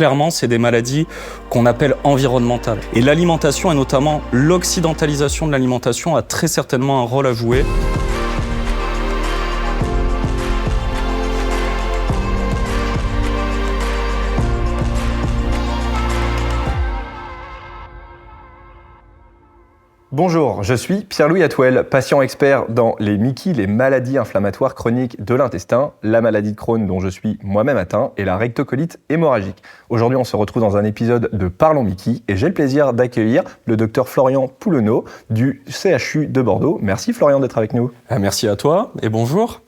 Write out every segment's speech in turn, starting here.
clairement, c'est des maladies qu'on appelle environnementales. Et l'alimentation, et notamment l'occidentalisation de l'alimentation, a très certainement un rôle à jouer. Bonjour, je suis Pierre-Louis Atouel, patient expert dans les MICI, les maladies inflammatoires chroniques de l'intestin, la maladie de Crohn dont je suis moi-même atteint et la rectocolite hémorragique. Aujourd'hui, on se retrouve dans un épisode de Parlons MICI et j'ai le plaisir d'accueillir le docteur Florian Poulenot du CHU de Bordeaux. Merci Florian d'être avec nous. Merci à toi et bonjour.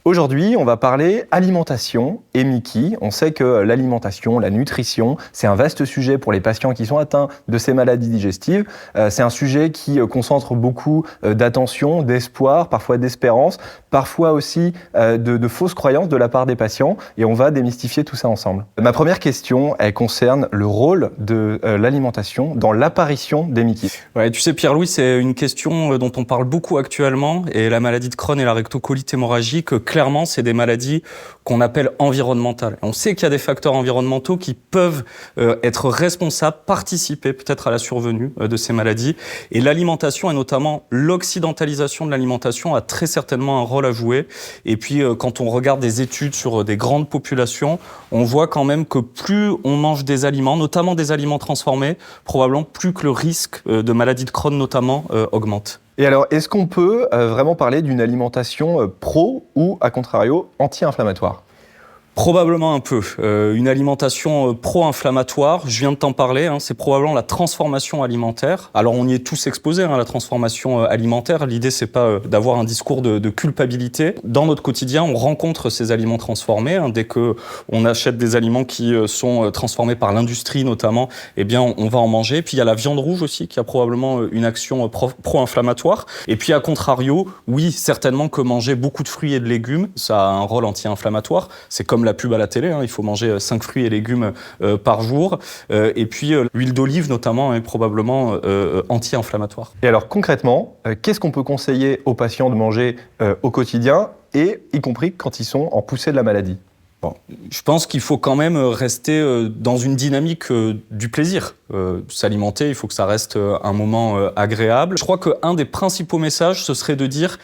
Aujourd'hui, on va parler alimentation et MICI. On sait que l'alimentation, la nutrition, c'est un vaste sujet pour les patients qui sont atteints de ces maladies digestives. C'est un sujet qui concentre beaucoup d'attention, d'espoir, parfois d'espérance, parfois aussi de fausses croyances de la part des patients. Et on va démystifier tout ça ensemble. Ma première question, elle concerne le rôle de l'alimentation dans l'apparition des MICI. Ouais, tu sais Pierre-Louis, c'est une question dont on parle beaucoup actuellement. Et la maladie de Crohn et la rectocolite hémorragique, clairement, c'est des maladies qu'on appelle environnementales. On sait qu'il y a des facteurs environnementaux qui peuvent être responsables, participer peut-être à la survenue de ces maladies. Et l'alimentation, et notamment l'occidentalisation de l'alimentation, a très certainement un rôle à jouer. Et puis, quand on regarde des études sur des grandes populations, on voit quand même que plus on mange des aliments, notamment des aliments transformés, probablement plus que le risque de maladie de Crohn notamment augmente. Et alors, est-ce qu'on peut vraiment parler d'une alimentation pro ou, à contrario, anti-inflammatoire ? Probablement un peu. Une alimentation pro-inflammatoire, je viens de t'en parler, c'est probablement la transformation alimentaire. Alors on y est tous exposés, la transformation alimentaire. L'idée, c'est pas d'avoir un discours de culpabilité. Dans notre quotidien, on rencontre ces aliments transformés. Dès qu'on achète des aliments qui sont transformés par l'industrie notamment, eh bien on va en manger. Puis il y a la viande rouge aussi, qui a probablement une action pro-inflammatoire. Et puis à contrario, oui, certainement que manger beaucoup de fruits et de légumes, ça a un rôle anti-inflammatoire. C'est comme la pub à la télé, il faut manger 5 fruits et légumes par jour. Et puis l'huile d'olive notamment est probablement anti-inflammatoire. Et alors concrètement, qu'est-ce qu'on peut conseiller aux patients de manger au quotidien, et y compris quand ils sont en poussée de la maladie ? Bon, je pense qu'il faut quand même rester dans une dynamique du plaisir. S'alimenter, il faut que ça reste un moment agréable. Je crois qu'un des principaux messages, ce serait de dire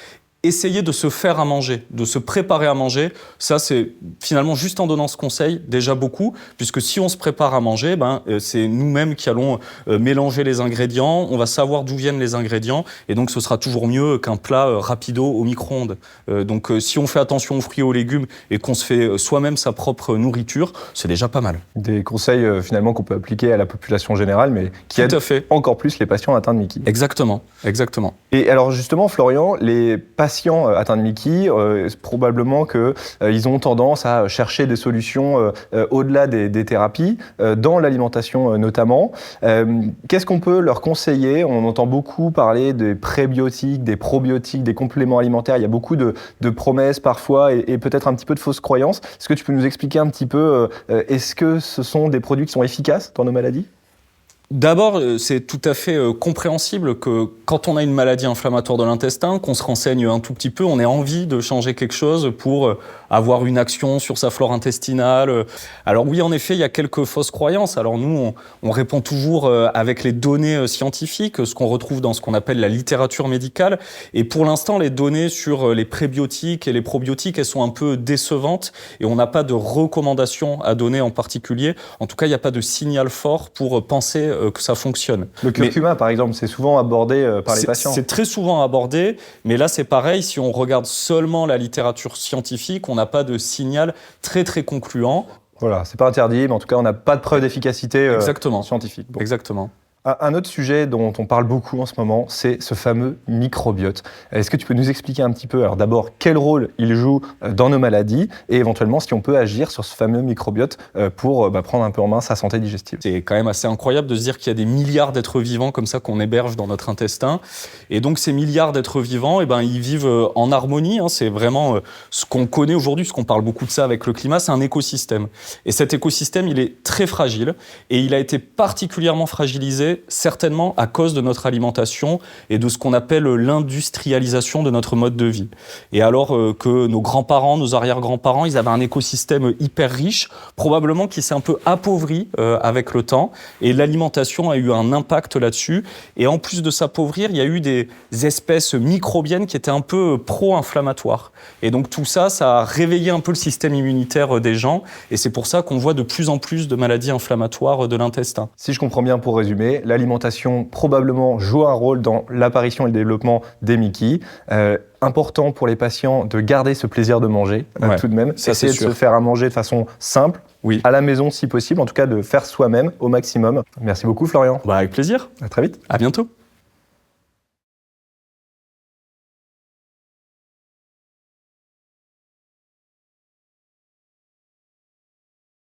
essayer de se faire à manger, de se préparer à manger. Ça, c'est finalement juste en donnant ce conseil, déjà beaucoup, puisque si on se prépare à manger, c'est nous-mêmes qui allons mélanger les ingrédients, on va savoir d'où viennent les ingrédients, et donc ce sera toujours mieux qu'un plat rapido au micro-ondes. Donc si on fait attention aux fruits et aux légumes et qu'on se fait soi-même sa propre nourriture, c'est déjà pas mal. Des conseils finalement qu'on peut appliquer à la population généraelle, mais qui aident encore plus les patients atteints de MICI. Exactement, exactement. Et alors justement, Florian, les patients atteints de MICI, probablement qu'ils ont tendance à chercher des solutions au-delà des thérapies, dans l'alimentation notamment. Qu'est-ce qu'on peut leur conseiller ? On entend beaucoup parler des prébiotiques, des probiotiques, des compléments alimentaires. Il y a beaucoup de promesses parfois et peut-être un petit peu de fausses croyances. Est-ce que tu peux nous expliquer un petit peu, est-ce que ce sont des produits qui sont efficaces dans nos maladies ? D'abord, c'est tout à fait compréhensible que quand on a une maladie inflammatoire de l'intestin, qu'on se renseigne un tout petit peu, on ait envie de changer quelque chose pour avoir une action sur sa flore intestinale. Alors oui, en effet, il y a quelques fausses croyances. Alors nous, on répond toujours avec les données scientifiques, ce qu'on retrouve dans ce qu'on appelle la littérature médicale. Et pour l'instant, les données sur les prébiotiques et les probiotiques, elles sont un peu décevantes et on n'a pas de recommandations à donner en particulier. En tout cas, il n'y a pas de signal fort pour penser que ça fonctionne. Le curcuma, par exemple, c'est souvent abordé par les patients. C'est très souvent abordé, mais là, c'est pareil. Si on regarde seulement la littérature scientifique, on n'a pas de signal très, très concluant. Voilà, c'est pas interdit, mais en tout cas, on n'a pas de preuve d'efficacité scientifique. Bon. Exactement. Un autre sujet dont on parle beaucoup en ce moment, c'est ce fameux microbiote. Est-ce que tu peux nous expliquer un petit peu, alors d'abord, quel rôle il joue dans nos maladies et éventuellement si on peut agir sur ce fameux microbiote pour prendre un peu en main sa santé digestive? C'est quand même assez incroyable de se dire qu'il y a des milliards d'êtres vivants comme ça qu'on héberge dans notre intestin. Et donc ces milliards d'êtres vivants, ils vivent en harmonie. C'est vraiment ce qu'on connaît aujourd'hui, ce qu'on parle beaucoup de ça avec le climat, c'est un écosystème. Et cet écosystème, il est très fragile et il a été particulièrement fragilisé c'est certainement à cause de notre alimentation et de ce qu'on appelle l'industrialisation de notre mode de vie. Et alors que nos grands-parents, nos arrière-grands-parents, ils avaient un écosystème hyper riche, probablement qui s'est un peu appauvri avec le temps, et l'alimentation a eu un impact là-dessus. Et en plus de s'appauvrir, il y a eu des espèces microbiennes qui étaient un peu pro-inflammatoires. Et donc tout ça, ça a réveillé un peu le système immunitaire des gens, et c'est pour ça qu'on voit de plus en plus de maladies inflammatoires de l'intestin. Si je comprends bien, pour résumer, l'alimentation probablement joue un rôle dans l'apparition et le développement des Mickey. Important pour les patients de garder ce plaisir de manger, tout de même. Essayer de se faire à manger de façon simple, à la maison si possible, en tout cas de faire soi-même au maximum. Merci beaucoup Florian. Avec plaisir. À très vite. À bientôt.